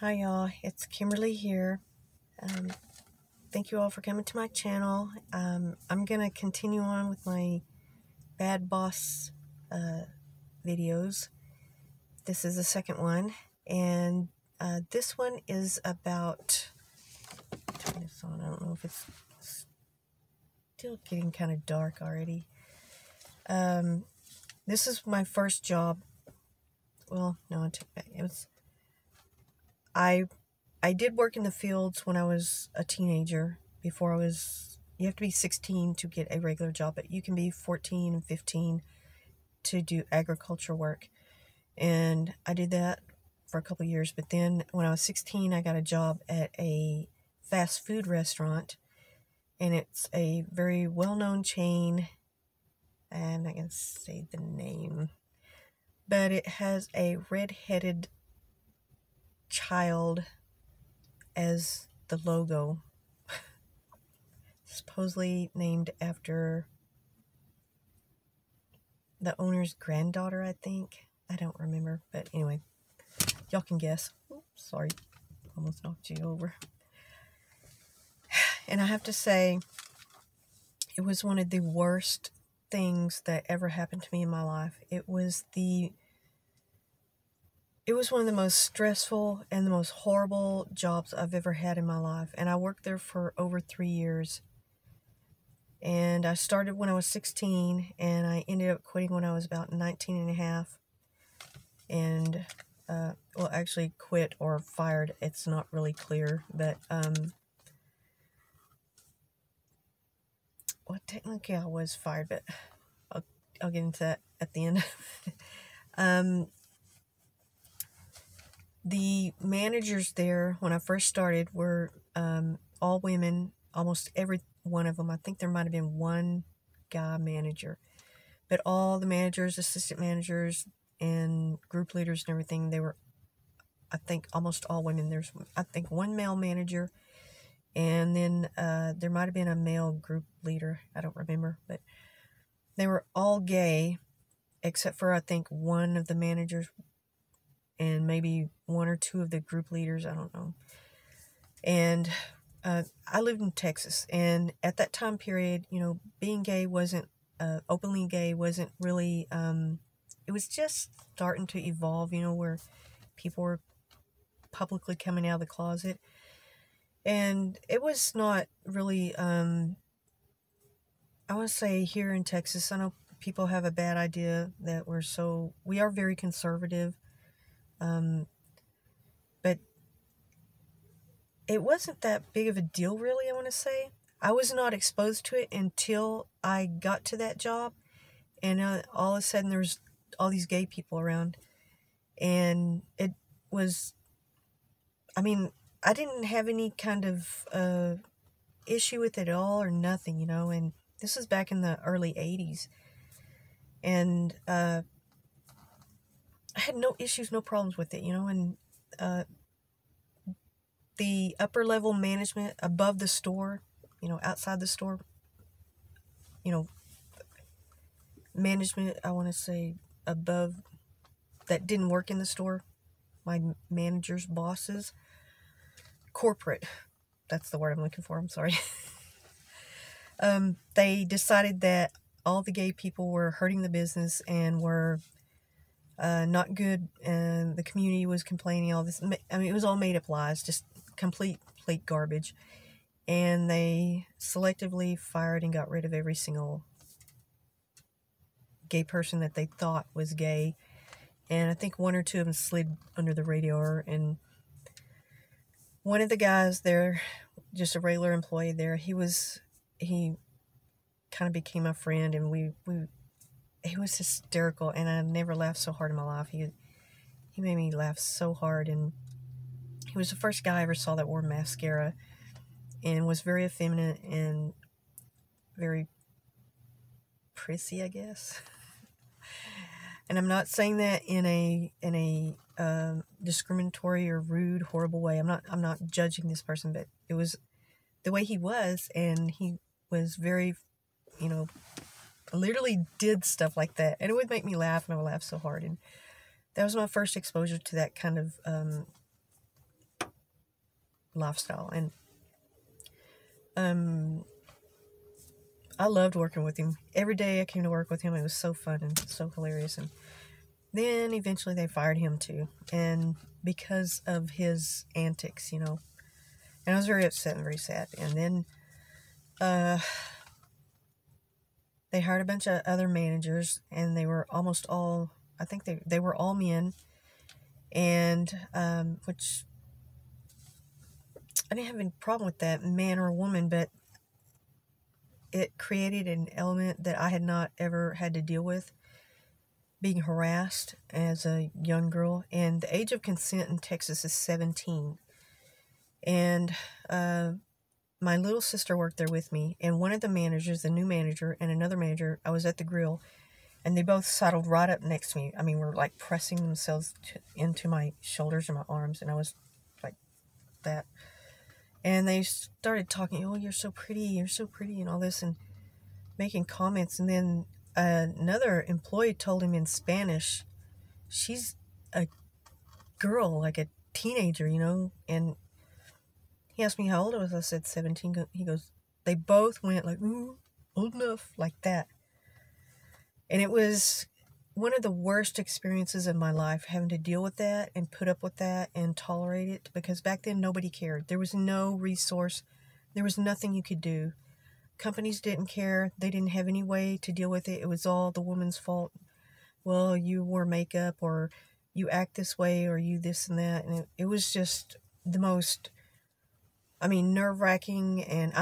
Hi y'all, it's Kimberly here. Um, Thank you all for coming to my channel. I'm gonna continue on with my bad boss videos. This is the second one, and this one is about, turn this on, I don't know if it's still getting kind of dark already. This is my first job. Well, no, I took back. I did work in the fields when I was a teenager. You have to be 16 to get a regular job, but you can be 14 and 15 to do agriculture work. And I did that for a couple of years, but then when I was 16, I got a job at a fast food restaurant, and it's a very well-known chain. I'm not going to say the name, but it has a red-headed child as the logo, supposedly named after the owner's granddaughter, I think. I don't remember, but anyway, y'all can guess. Oops, sorry, almost knocked you over. And I have to say, it was one of the worst things that ever happened to me in my life. It was one of the most stressful and the most horrible jobs I've ever had in my life. And I worked there for over 3 years. And I started when I was 16, and I ended up quitting when I was about 19 and a half. And, well, actually quit or fired. It's not really clear, but, well, technically I was fired, but I'll get into that at the end. The managers there, when I first started, were all women, almost every one of them. I think there might have been one guy manager. But all the managers, assistant managers, and group leaders and everything, they were, I think, almost all women. There's, I think, one male manager, and then there might have been a male group leader. I don't remember, but they were all gay, except for, I think, one of the managers and maybe one or two of the group leaders. I don't know. And I lived in Texas, and at that time period, being gay wasn't, openly gay wasn't really, it was just starting to evolve, where people were publicly coming out of the closet. And it was not really, I want to say here in Texas, I know people have a bad idea that we are very conservative. But it wasn't that big of a deal, really, I want to say. I was not exposed to it until I got to that job, and all of a sudden there was all these gay people around, and it was, I mean, I didn't have any kind of issue with it at all or nothing, and this was back in the early 80s, and I had no issues, no problems with it, and the upper level management above the store, outside the store, management, I want to say, above, that didn't work in the store, my managers, bosses, corporate, that's the word I'm looking for, I'm sorry. They decided that all the gay people were hurting the business and were not good, and the community was complaining, all this. I mean, it was all made up lies, just complete garbage. And they selectively fired and got rid of every single gay person that they thought was gay. And I think one or two of them slid under the radar. And one of the guys there, just a regular employee there, he kind of became my friend, and he was hysterical, and I never laughed so hard in my life. He made me laugh so hard, and he was the first guy I ever saw that wore mascara and was very effeminate and very prissy, I guess. And I'm not saying that in a discriminatory or rude, horrible way. I'm not judging this person, but it was the way he was, and he was very, literally did stuff like that, and it would make me laugh, and I would laugh so hard. And that was my first exposure to that kind of lifestyle. And I loved working with him. Every day I came to work with him, it was so fun and so hilarious. And then eventually they fired him too, and because of his antics, and I was very upset and very sad. And then they hired a bunch of other managers, and they were almost all, I think they were all men, and which I didn't have any problem with that, man or woman, but it created an element that I had not ever had to deal with, being harassed as a young girl. And the age of consent in Texas is 17. And my little sister worked there with me, and one of the managers, the new manager, and another manager, I was at the grill, and they both sidled right up next to me. I mean, were like pressing themselves into my shoulders and my arms, and I was like that. And they started talking, oh, you're so pretty, and all this, and making comments. And then another employee told him in Spanish, she's a girl, like a teenager, and he asked me how old I was. I said 17. He goes, they both went like, ooh, old enough, like that. And it was one of the worst experiences of my life, having to deal with that and put up with that and tolerate it, because back then nobody cared. There was no resource. There was nothing you could do. Companies didn't care. They didn't have any way to deal with it. It was all the woman's fault. Well, you wore makeup, or you act this way, or you this and that. And it was just the most, nerve-wracking. And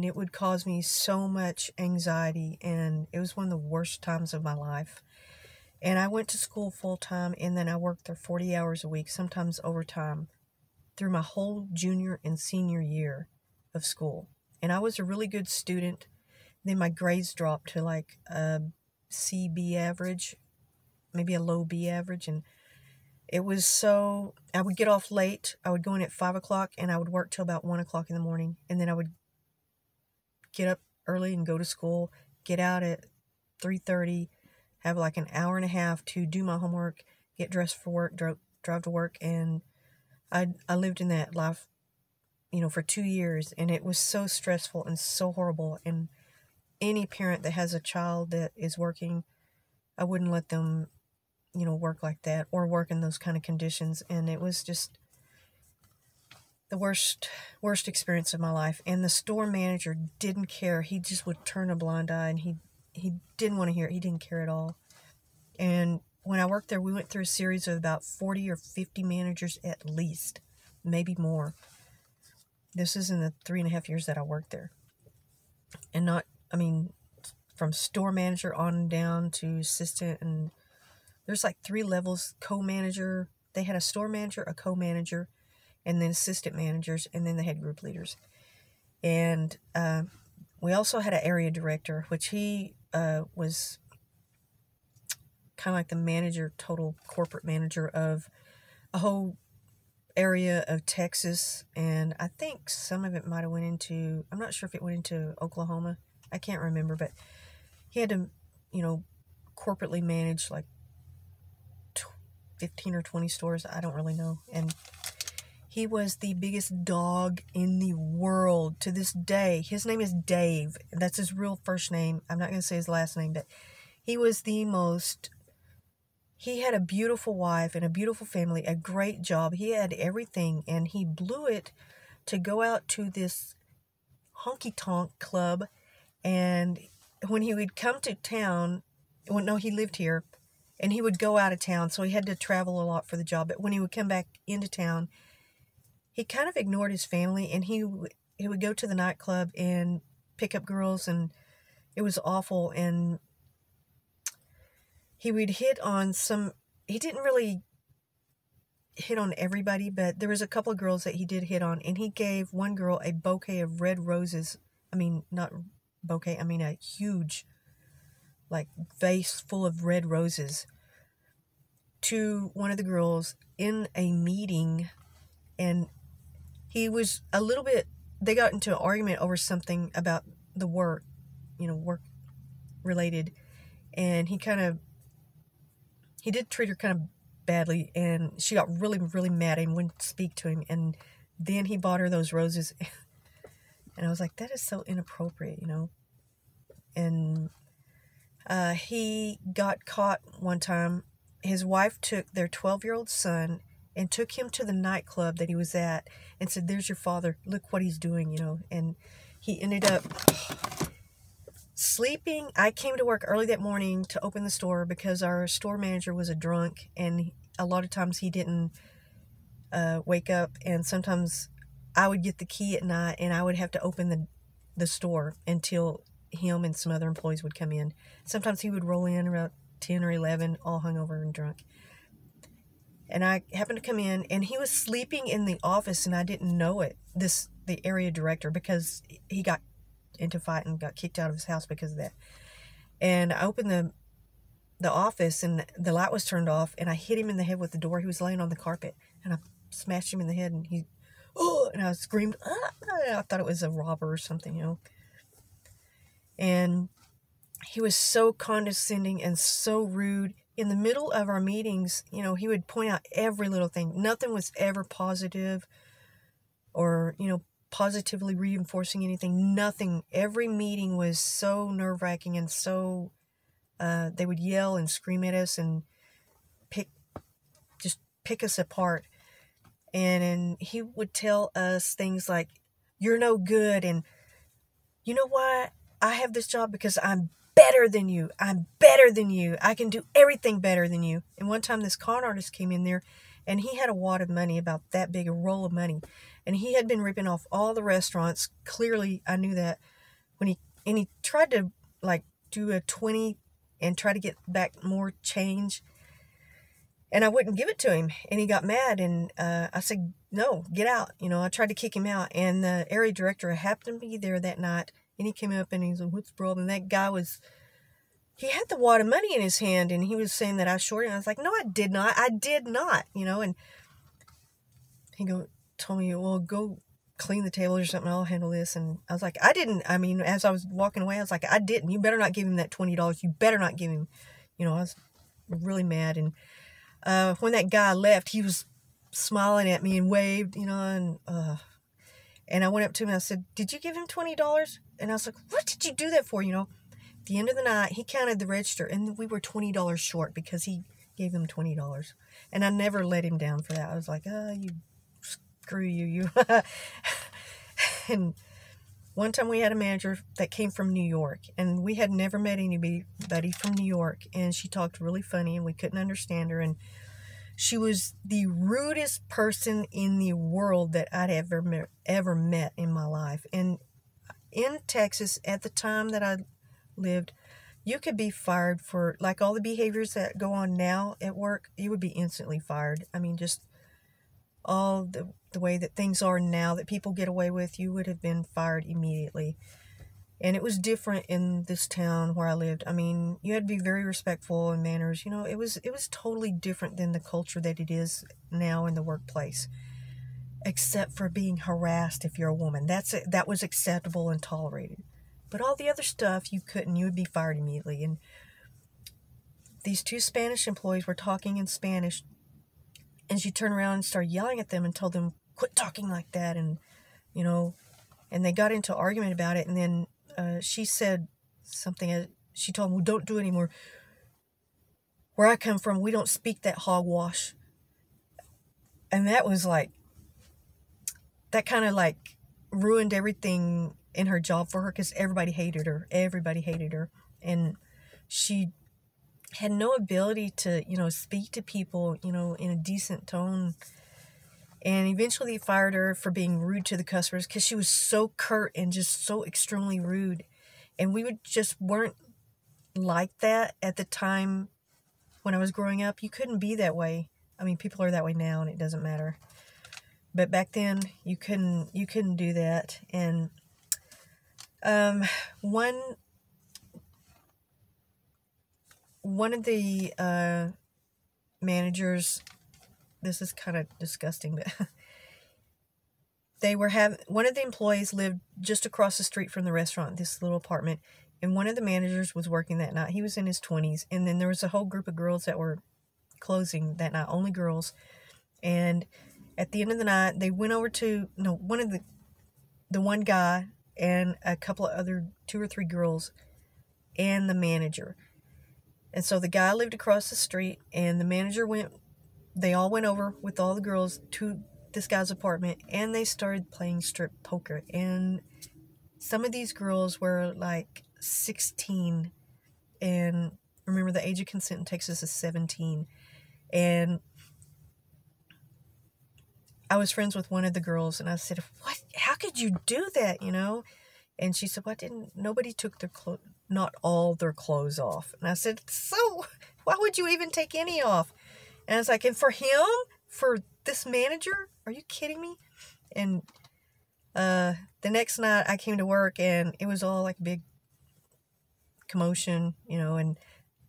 it would cause me so much anxiety, and it was one of the worst times of my life. And I went to school full-time, and then I worked there 40 hours a week, sometimes overtime, through my whole junior and senior year of school. And I was a really good student. Then my grades dropped to like a C-B average, maybe a low B average, and it was so, I would get off late. I would go in at 5 o'clock, and I would work till about 1 o'clock in the morning, and then I would get up early and go to school, get out at 3:30, have like an hour and a half to do my homework, get dressed for work, drive to work. And I lived in that life, for 2 years, and it was so stressful and so horrible. And any parent that has a child that is working, I wouldn't let them, work like that or work in those kind of conditions. And it was just the worst experience of my life. And the store manager didn't care. He just would turn a blind eye, and he didn't want to hear it. He didn't care at all. And when I worked there, we went through a series of about 40 or 50 managers at least, maybe more. This is in the 3.5 years that I worked there. And from store manager on down to assistant, and there's like 3 levels. Co-manager, they had a store manager, a co-manager, and then assistant managers, and then the head group leaders. And we also had an area director, which he was kind of like the manager, total corporate manager of a whole area of Texas. And I think some of it might have went into, I'm not sure if it went into Oklahoma. I can't remember, but he had to, corporately manage like 15 or 20 stores. I don't really know. And he was the biggest dog in the world to this day. His name is Dave. That's his real first name. I'm not going to say his last name, but he was he had a beautiful wife and a beautiful family, a great job. He had everything, and he blew it to go out to this honky-tonk club. And when he would come to town, he lived here, and he would go out of town, so he had to travel a lot for the job. But when he would come back into town, he kind of ignored his family, and he would go to the nightclub and pick up girls, and it was awful. And he would hit on he didn't really hit on everybody, but there was a couple of girls that he did hit on, and he gave one girl a bouquet of red roses. Not bouquet, a huge, like, vase full of red roses to one of the girls in a meeting. And he was they got into an argument over something about the work, work related. And he did treat her kind of badly, and she got really, really mad and wouldn't speak to him. And then he bought her those roses, and I was like, that is so inappropriate, you know. And he got caught one time. His wife took their 12-year-old son and took him to the nightclub that he was at and said, there's your father, look what he's doing, you know. And he ended up sleeping. I came to work early that morning to open the store because our store manager was a drunk, and a lot of times he didn't wake up, and sometimes I would get the key at night and I would have to open the store until him and some other employees would come in. Sometimes he would roll in around 10 or 11, all hungover and drunk. And I happened to come in, and he was sleeping in the office, and I didn't know it. The area director, because he got into a fight and got kicked out of his house because of that. And I opened the office, and the light was turned off, and I hit him in the head with the door. He was laying on the carpet, and I smashed him in the head, and and I screamed, ah! I thought it was a robber or something, you know. And he was so condescending and so rude. In the middle of our meetings, you know, he would point out every little thing. Nothing was ever positive or, you know, positively reinforcing anything. Nothing. Every meeting was so nerve-wracking, and so they would yell and scream at us and pick us apart. And he would tell us things like, you're no good, and you know why I have this job? Because I'm better than you. I'm better than you. I can do everything better than you. And one time this con artist came in there, and he had a wad of money, about that big, a roll of money. And he had been ripping off all the restaurants. Clearly, I knew that. He tried to, like, do a 20 and try to get back more change. And I wouldn't give it to him. And he got mad, and I said, no, get out. You know, I tried to kick him out. And the area director happened to be there that night. And he came up and he said, what's the problem? And that guy he had the wad of money in his hand, and he was saying that I shorted him. I was like, no, I did not. I did not, you know. And he told me, well, go clean the tables or something. I'll handle this. And I was like, I didn't. I mean, as I was walking away, I was like, I didn't. You better not give him that $20. You better not give him, you know. I was really mad. And when that guy left, he was smiling at me and waved, you know, and I went up to him and I said, did you give him $20? And I was like, what did you do that for, you know? At the end of the night, he counted the register, and we were $20 short because he gave him $20. And I never let him down for that. I was like, you screw you. And one time we had a manager that came from New York, and we had never met anybody from New York, and she talked really funny, and we couldn't understand her, and she was the rudest person in the world that I'd ever met in my life. And in Texas, at the time that I lived, you could be fired for, like, all the behaviors that go on now at work. You would be instantly fired. I mean, just all the way that things are now that people get away with, you would have been fired immediately. And it was different in this town where I lived. I mean, you had to be very respectful in manners. You know, it was totally different than the culture that it is now in the workplace. Except for being harassed if you're a woman. That was acceptable and tolerated. But all the other stuff, you couldn't. You would be fired immediately. And these two Spanish employees were talking in Spanish, and she turned around and started yelling at them and told them, quit talking like that. And, you know, and they got into an argument about it. And then she said something. She told them, well, don't do it anymore. Where I come from, we don't speak that hogwash. And that was like, that kind of like ruined everything in her job for her, because everybody hated her. Everybody hated her. And she had no ability to, you know, speak to people, you know, in a decent tone. And eventually they fired her for being rude to the customers, because she was so curt and just so extremely rude. And we weren't like that at the time when I was growing up. You couldn't be that way. I mean, people are that way now, and it doesn't matter. But back then, you couldn't do that. And one of the managers, this is kind of disgusting, but one of the employees lived just across the street from the restaurant, this little apartment, and one of the managers was working that night. He was in his 20s, and then there was a whole group of girls that were closing that night, only girls. And at the end of the night, they went over to, no, the one guy and a couple of other 2 or 3 girls and the manager. And so the guy lived across the street, and the manager they all went over with all the girls to this guy's apartment, and they started playing strip poker. And some of these girls were like 16, and remember the age of consent in Texas is 17. And I was friends with one of the girls, and I said, "What? How could you do that, you know?" And she said, "Well, nobody took not all their clothes off." And I said, "So why would you even take any off?" And I was like, "And for him? For this manager? Are you kidding me?" And the next night I came to work, and it was all like a big commotion, you know, and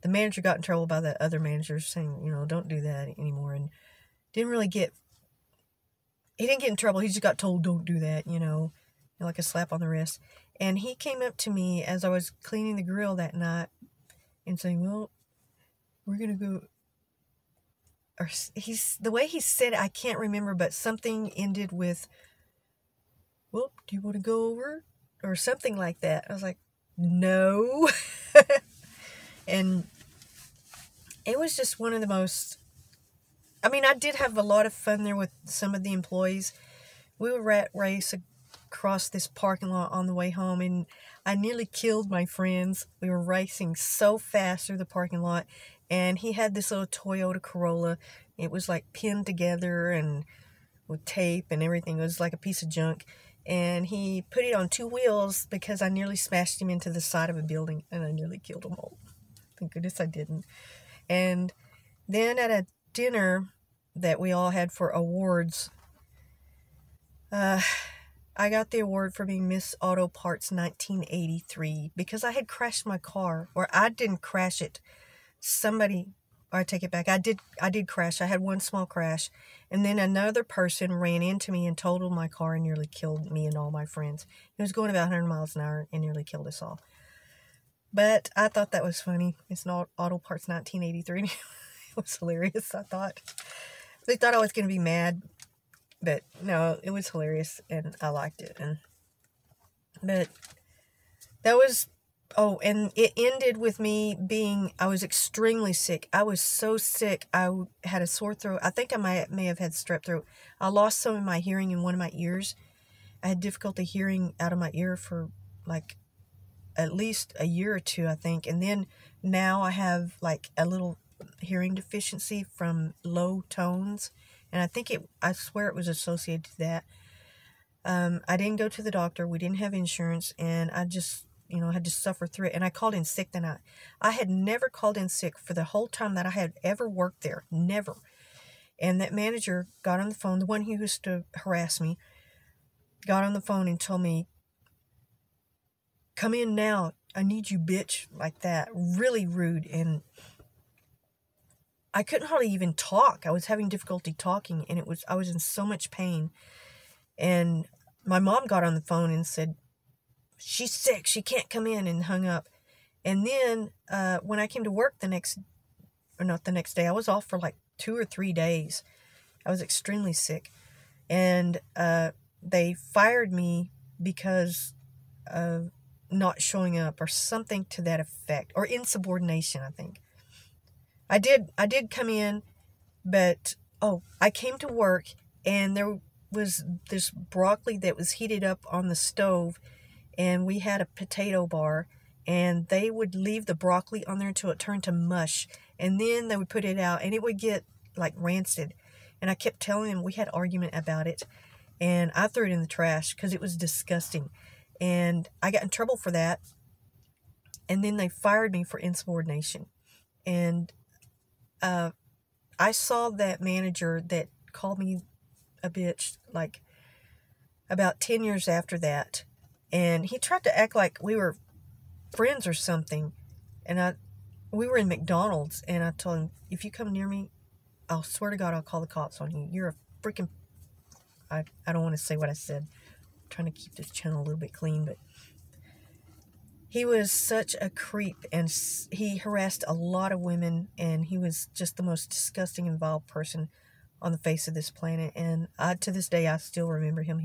the manager got in trouble by the other managers saying, you know, don't do that anymore. And he didn't get in trouble. He just got told, don't do that, you know, like a slap on the wrist. And he came up to me as I was cleaning the grill that night and saying, "Well, we're going to go," or the way he said it, I can't remember, but something ended with, "Well, do you want to go over?" or something like that. I was like, "No." And it was just one of the most, I mean, I did have a lot of fun there with some of the employees. We would race across this parking lot on the way home, and I nearly killed my friends. We were racing so fast through the parking lot, and he had this little Toyota Corolla. It was like pinned together and with tape and everything. It was like a piece of junk. And he put it on 2 wheels because I nearly smashed him into the side of a building, and I nearly killed them all. Thank goodness I didn't. And then at a dinner that we all had for awards, I got the award for being Miss Auto Parts 1983 because I had crashed my car. Or I didn't crash it. I take it back. I did crash. I had one small crash. And then another person ran into me and totaled my car and nearly killed me and all my friends. It was going about 100 miles an hour and nearly killed us all. But I thought that was funny. It's not Auto Parts 1983. It was hilarious, I thought. They thought I was going to be mad. But no, it was hilarious, and I liked it. But that was, and it ended with me I was extremely sick. I was so sick. I had a sore throat. I think I may have had strep throat. I lost some of my hearing in one of my ears. I had difficulty hearing out of my ear for like at least a year or 2, I think. And then now I have like a little hearing deficiency from low tones. And I swear it was associated to that. I didn't go to the doctor. We didn't have insurance. And I just, had to suffer through it. And I called in sick that night. I had never called in sick for the whole time that I had ever worked there. Never. And that manager got on the phone, the one who used to harass me, got on the phone and told me, "Come in now. I need you, bitch," like that. Really rude. And I couldn't hardly even talk. I was having difficulty talking, and I was in so much pain. And my mom got on the phone and said, "She's sick. She can't come in," and hung up. And then when I came to work not the next day, I was off for like 2 or 3 days. I was extremely sick. And they fired me because of not showing up or something to that effect, or insubordination, I think. I did come in, but I came to work, and there was this broccoli that was heated up on the stove, and we had a potato bar, and they would leave the broccoli on there until it turned to mush, and then they would put it out, and it would get like rancid. And I kept telling them, we had an argument about it, and I threw it in the trash because it was disgusting. And I got in trouble for that, and then they fired me for insubordination. And I saw that manager that called me a bitch like about 10 years after that, and he tried to act like we were friends or something. And we were in McDonald's, and I told him, "If you come near me, I'll swear to God I'll call the cops on you. You're a freaking..." I don't want to say what I said. I'm trying to keep this channel a little bit clean, but He was such a creep, and he harassed a lot of women, and he was just the most disgusting and vile person on the face of this planet. And to this day, I still remember him.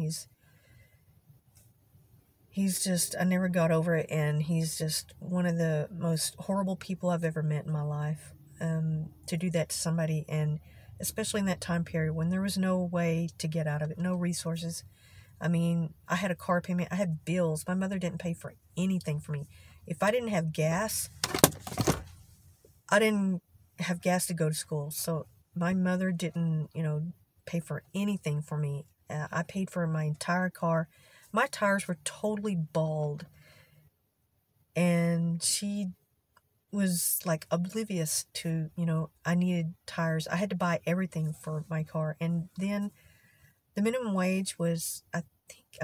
He's just, I never got over it, and he's just one of the most horrible people I've ever met in my life. To do that to somebody, and especially in that time period when there was no way to get out of it, no resources. I mean, I had a car payment, I had bills. My mother didn't pay for anything for me. If I didn't have gas, I didn't have gas to go to school. So my mother didn't, pay for anything for me. I paid for my entire car. My tires were totally bald. And she was like oblivious to, I needed tires. I had to buy everything for my car. And then the minimum wage was, I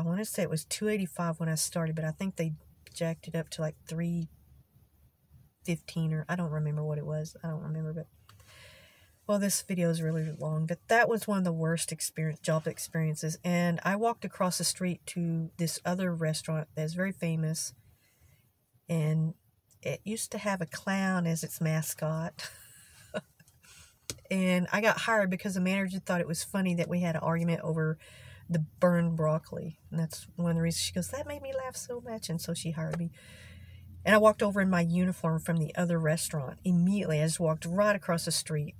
want to say it was $2.85 when I started, but I think they jacked it up to like $3.15, or I don't remember what it was. I don't remember, but well, this video is really long, but that was one of the worst job experiences. And I walked across the street to this other restaurant that's very famous, and it used to have a clown as its mascot. And I got hired because the manager thought it was funny that we had an argument over the burned broccoli. And that's one of the reasons. She goes, that made me laugh so much. And so she hired me. And I walked over in my uniform from the other restaurant. Immediately, I just walked right across the street.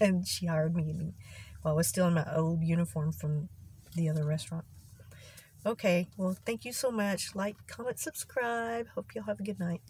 And she hired me. Well, I was still in my old uniform from the other restaurant. Okay, well, thank you so much. Like, comment, subscribe. Hope you'll have a good night.